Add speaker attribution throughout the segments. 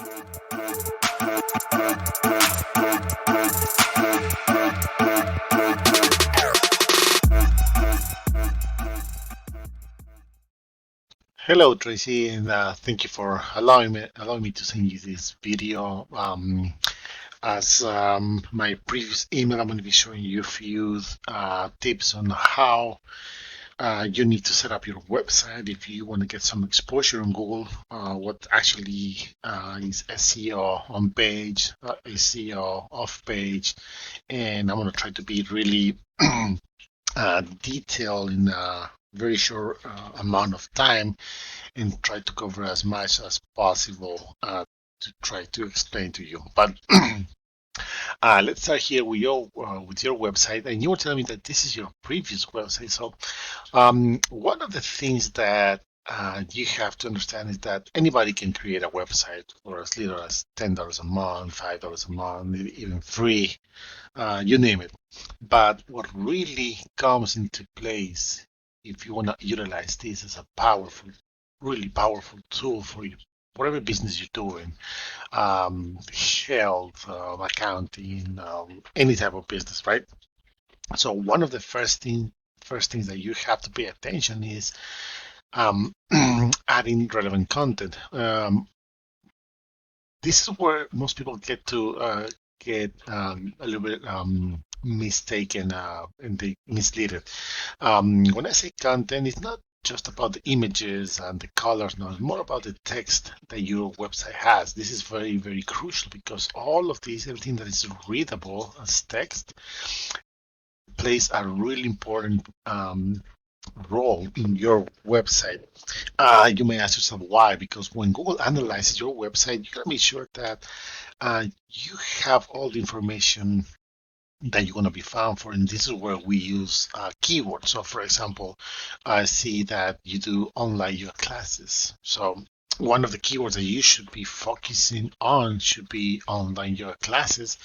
Speaker 1: Hello, Tracy, and thank you for allowing me to send you this video. As my previous email, I'm going to be showing you a few tips on how you need to set up your website if you want to get some exposure on Google. What actually is SEO on page, SEO off page, and I'm going to try to be really detailed in a very short amount of time and try to cover as much as possible to try to explain to you. But let's start here with your website. And you were telling me that this is your previous website. So one of the things that you have to understand is that anybody can create a website for as little as $10 a month, $5 a month, even free, you name it. But what really comes into place if you want to utilize this as a powerful, really powerful tool for you, whatever business you're doing, health, accounting, any type of business, right? So one of the first things that you have to pay attention is adding relevant content. This is where most people get a little bit mistaken and they mislead it. When I say content, it's not just about the images and the colors. No, it's more about the text that your website has. This is very, very crucial because all of this, everything that is readable as text, plays a really important role in your website. You may ask yourself why, because when Google analyzes your website, you gotta make sure that you have all the information that you're going to be found for. And this is where we use keywords. So, for example, I see that you do online yoga classes. So, one of the keywords that you should be focusing on should be online yoga classes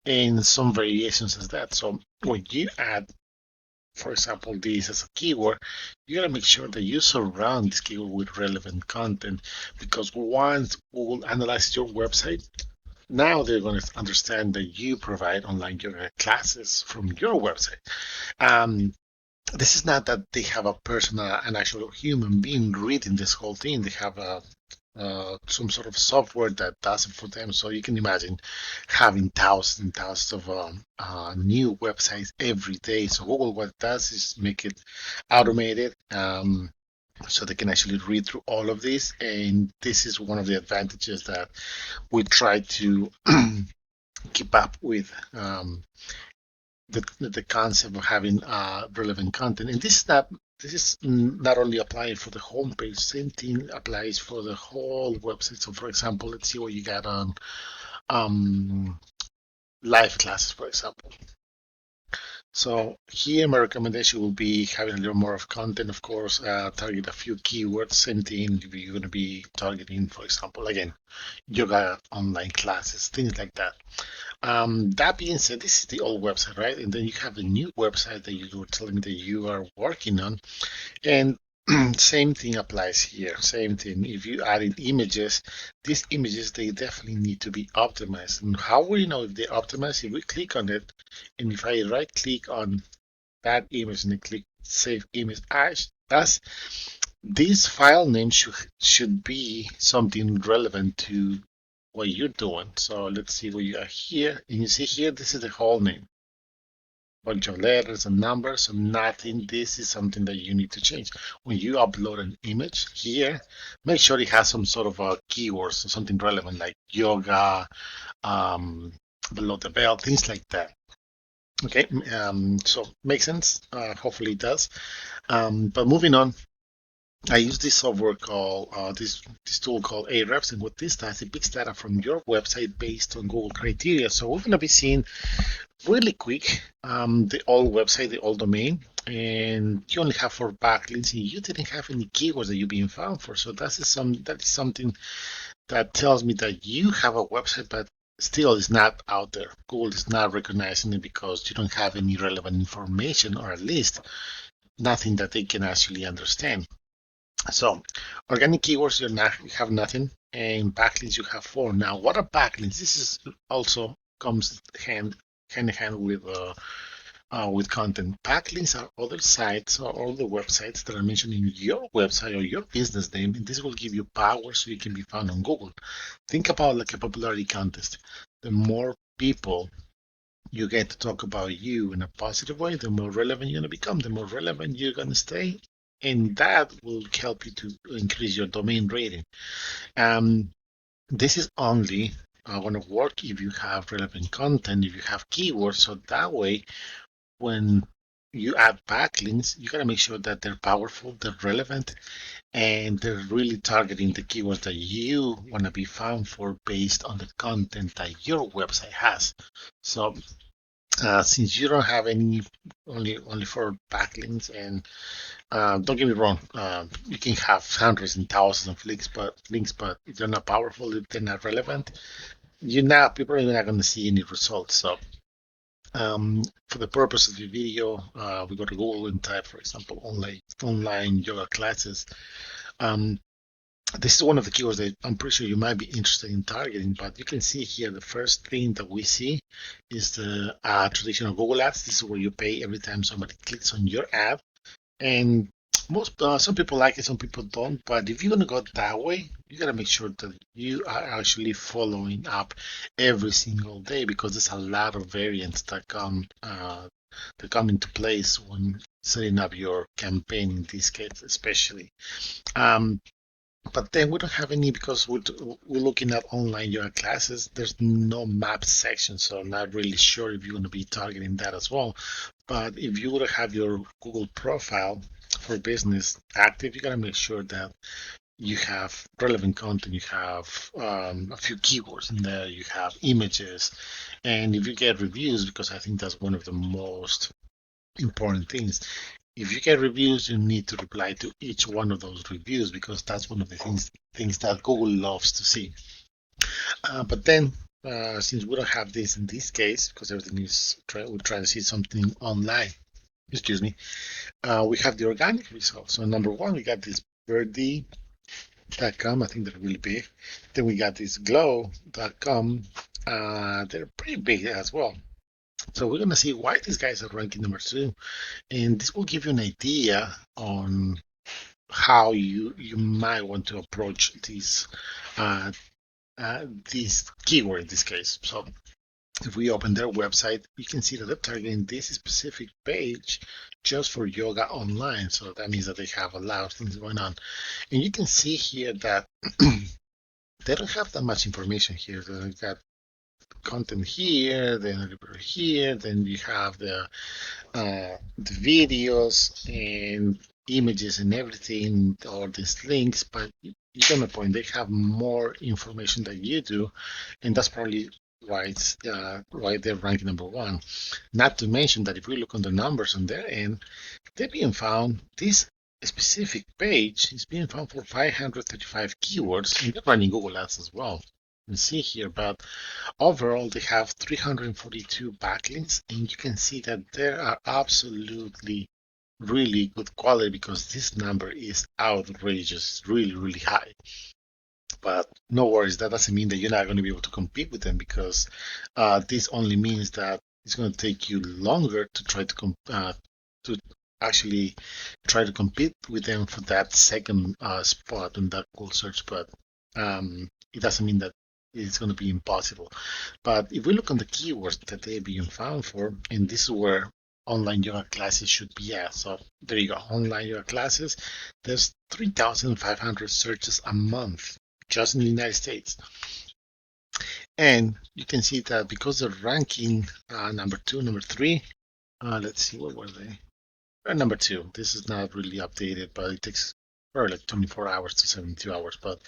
Speaker 1: and some variations as that. So, when you add, for example, this as a keyword, you gotta make sure that you surround this keyword with relevant content because once Google analyzes your website, now they're going to understand that you provide online yoga classes from your website. Um, this is not that they have a person, an actual human being reading this whole thing. They have some sort of software that does it for them. So you can imagine having thousands and thousands of new websites every day. So Google, what it does is make it automated. So they can actually read through all of this, and this is one of the advantages that we try to keep up with the concept of having relevant content. And this is not only applying for the homepage, same thing applies for the whole website. So for example, let's see what you got on live classes, for example. So here my recommendation will be having a little more of content, of course, target a few keywords, same thing if you're going to be targeting, for example, again, yoga online classes, things like that. That being said, this is the old website, right? And then you have the new website that you were telling me that you are working on. And same thing applies here. Same thing. If you added images, these images, they definitely need to be optimized. And how will you know if they're optimized? If we click on it, and if I right click on that image and I click save image as, this file name should be something relevant to what you're doing. So let's see what you are here. And you see here, this is the whole name. Bunch of letters and numbers and nothing. This is something that you need to change. When you upload an image here, make sure it has some sort of a keywords or something relevant like yoga, below the belt, things like that. Okay, so makes sense. Hopefully it does. But moving on, I use this software called this tool called Ahrefs, and what this does, it picks data from your website based on Google criteria. So we're going to be seeing really quick the old website, the old domain, and you only have 4 backlinks, and you didn't have any keywords that you're being found for. So that is something that tells me that you have a website, but still is not out there. Google is not recognizing it because you don't have any relevant information, or at least nothing that they can actually understand. So organic keywords, you have nothing. and backlinks you have 4. Now, what are backlinks? This is also comes hand in hand with content. Backlinks are other sites or other websites that are mentioned in your website or your business name, and this will give you power so you can be found on Google. Think about like a popularity contest. The more people you get to talk about you in a positive way, the more relevant you're going to become, the more relevant you're going to stay, and that will help you to increase your domain rating. Um, this is only going to work if you have relevant content, if you have keywords, so that way when you add backlinks, you got to make sure that they're powerful, they're relevant, and they're really targeting the keywords that you want to be found for based on the content that your website has. So since you don't have any only for backlinks, and don't get me wrong, you can have hundreds and thousands of links, but if they're not powerful, if they're not relevant, people are not going to see any results. So for the purpose of the video, we go to Google and type, for example, online yoga classes. Um, this is one of the keywords that I'm pretty sure you might be interested in targeting, but you can see here the first thing that we see is the traditional Google Ads. This is where you pay every time somebody clicks on your ad. And some people like it, some people don't. But if you're gonna go that way, you gotta make sure that you are actually following up every single day, because there's a lot of variants that come into place when setting up your campaign in this case, especially. Um, but then we don't have any, because we're looking at online yoga classes. There's no map section, so I'm not really sure if you're going to be targeting that as well. But if you would have your Google profile for business active, you got to make sure that you have relevant content, you have a few keywords in there, you have images, and if you get reviews, because I think that's one of the most important things. If you get reviews, you need to reply to each one of those reviews, because that's one of the things that Google loves to see. But then, since we don't have this in this case, because everything is we're trying to see something online. Excuse me. We have the organic results. So number one, we got this birdie.com. I think they're really big. Then we got this glow.com. They're pretty big as well. So we're gonna see why these guys are ranking number 2, and this will give you an idea on how you might want to approach uh, this keyword in this case. So if we open their website, you can see that they're targeting this specific page just for yoga online. So that means that they have a lot of things going on. And you can see here that they don't have that much information here. So they've got content here, then a little bit here, then you have the videos and images and everything, all these links, but you get my point. They have more information than you do, and that's probably why they're ranking number 1. Not to mention that if we look on the numbers on their end, they're being found. This specific page is being found for 535 keywords, and they're running Google Ads as well. You can see here, but overall, they have 342 backlinks, and you can see that they are absolutely really good quality, because this number is outrageous, really, really high. But no worries, that doesn't mean that you're not going to be able to compete with them, because this only means that it's going to take you longer to try to actually try to compete with them for that second spot on that Google search. But it doesn't mean that it's going to be impossible. But if we look on the keywords that they're being found for, and this is where online yoga classes should be at. So there you go, online yoga classes. There's 3,500 searches a month just in the United States. And you can see that because they're ranking number 2, number 3, let's see, what were they? Number 2. This is not really updated, but it takes probably like 24 hours to 72 hours. But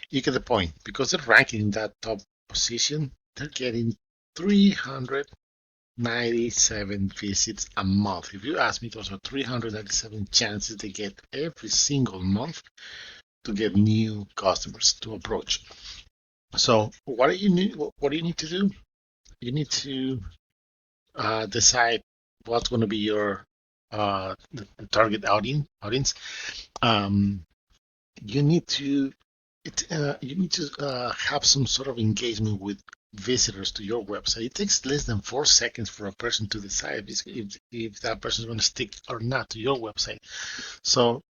Speaker 1: you get the point. Because they're ranking in that top position, they're getting 397 visits a month. If you ask me, those are 397 chances they get every single month to get new customers to approach. So what do you need? What do you need to do? You need to decide what's going to be your the target audience. You need to You need to have some sort of engagement with visitors to your website. It takes less than 4 seconds for a person to decide if that person is going to stick or not to your website. So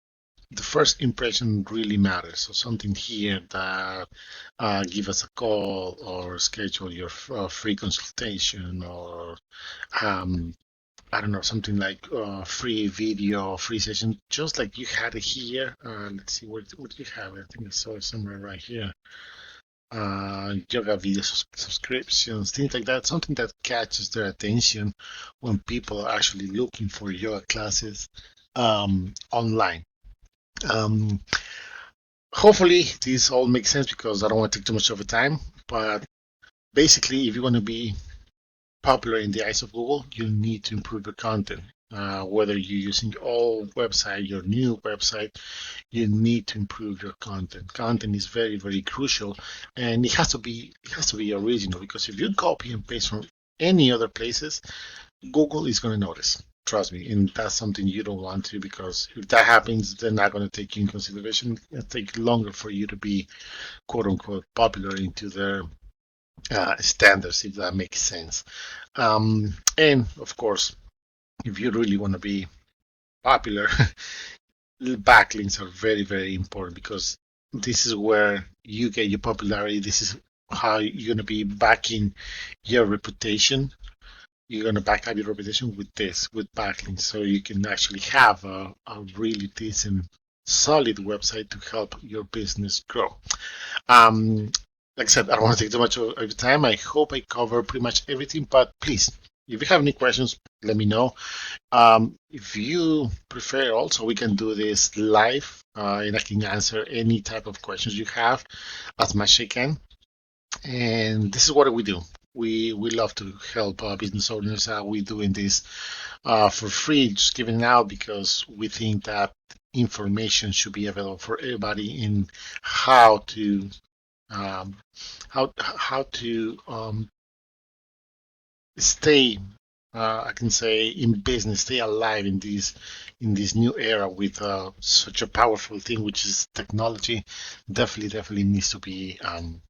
Speaker 1: the first impression really matters. So something here that give us a call or schedule your free consultation, or um, I don't know, something like free video, free session, just like you had it here. Let's see, what do you have? I think I saw it somewhere right here. Yoga video subscriptions, things like that. Something that catches their attention when people are actually looking for yoga classes online. Um, Hopefully, this all makes sense because I don't want to take too much of your time. But basically, if you want to be popular in the eyes of Google, you need to improve your content. Whether you're using old website, your new website, you need to improve your content. Content is very, very crucial, and it has to be original, because if you copy and paste from any other places, Google is going to notice. Trust me, and that's something you don't want to, because if that happens, they're not going to take you in consideration. It'll take longer for you to be quote unquote popular into their standards, if that makes sense. And of course, if you really want to be popular, backlinks are very, very important, because this is where you get your popularity. This is how you're going to be backing your reputation. You're going to back up your reputation with this, with backlinks, so you can actually have a really decent, solid website to help your business grow. Um, like I said, I don't want to take too much of your time. I hope I cover pretty much everything, but please, if you have any questions, let me know. If you prefer, also, we can do this live, and I can answer any type of questions you have as much as I can. And this is what we do. We love to help business owners. We're doing this for free, just giving it out, because we think that information should be available for everybody in how to um, how to stay, I can say, in business, stay alive in this new era with such a powerful thing, which is technology. Definitely needs to be um,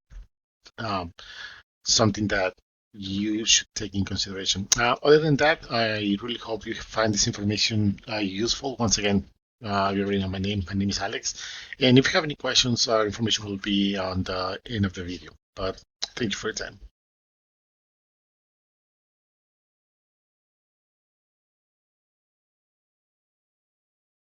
Speaker 1: something that you should take in consideration. Other than that, I really hope you find this information useful. Once again, you already know my name. My name is Alex. And if you have any questions, information will be on the end of the video. But thank you for your time.